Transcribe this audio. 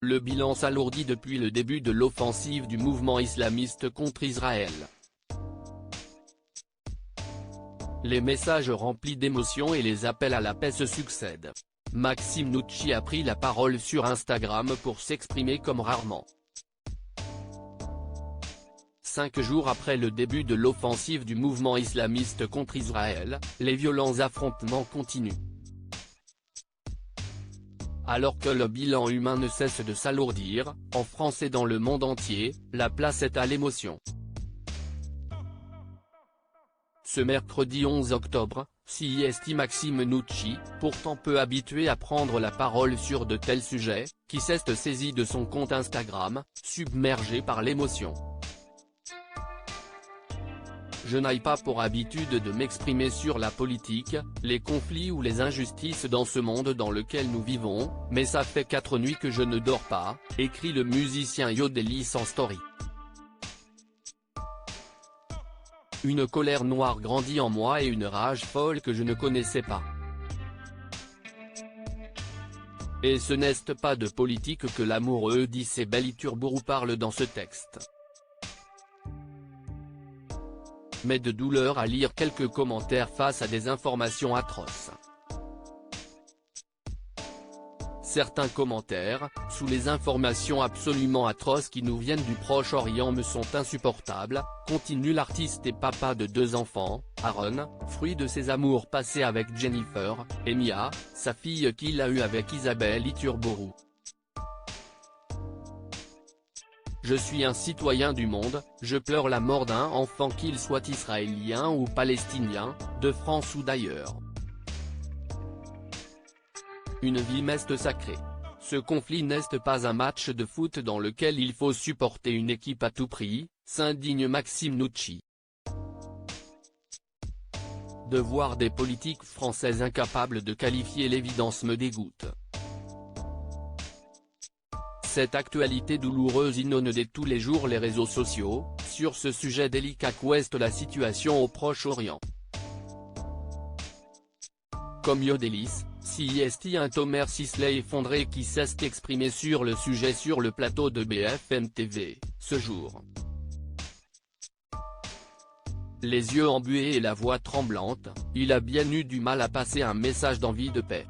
Le bilan s'alourdit depuis le début de l'offensive du mouvement islamiste contre Israël. Les messages remplis d'émotions et les appels à la paix se succèdent. Maxime Nucci a pris la parole sur Instagram pour s'exprimer comme rarement. 5 jours après le début de l'offensive du mouvement islamiste contre Israël, les violents affrontements continuent. Alors que le bilan humain ne cesse de s'alourdir, en France et dans le monde entier, la place est à l'émotion. Ce mercredi 11 octobre, CIST Maxime Nucci, pourtant peu habitué à prendre la parole sur de tels sujets, qui s'est saisi de son compte Instagram, submergé par l'émotion. Je n'ai pas pour habitude de m'exprimer sur la politique, les conflits ou les injustices dans ce monde dans lequel nous vivons, mais ça fait 4 nuits que je ne dors pas, écrit le musicien Yodelis en story. Une colère noire grandit en moi et une rage folle que je ne connaissais pas. Et ce n'est pas de politique que l'amoureux d'Issebel Iturburu parle dans ce texte. Mais de douleur à lire quelques commentaires face à des informations atroces. Certains commentaires, sous les informations absolument atroces qui nous viennent du Proche-Orient me sont insupportables, continue l'artiste et papa de 2 enfants, Aaron, fruit de ses amours passés avec Jennifer, et Mia, sa fille qu'il a eue avec Isabelle Iturburu. Je suis un citoyen du monde, je pleure la mort d'un enfant qu'il soit israélien ou palestinien, de France ou d'ailleurs. Une vie m'est sacrée. Ce conflit n'est pas un match de foot dans lequel il faut supporter une équipe à tout prix, s'indigne Maxime Nucci. De voir des politiques françaises incapables de qualifier l'évidence me dégoûte. Cette actualité douloureuse inonde dès tous les jours les réseaux sociaux, sur ce sujet délicat qu'ouest la situation au Proche-Orient. Comme Yodelis, CIST un Tomer Sisley effondré qui s'est exprimé sur le sujet sur le plateau de BFM TV, ce jour. Les yeux embués et la voix tremblante, il a bien eu du mal à passer un message d'envie de paix.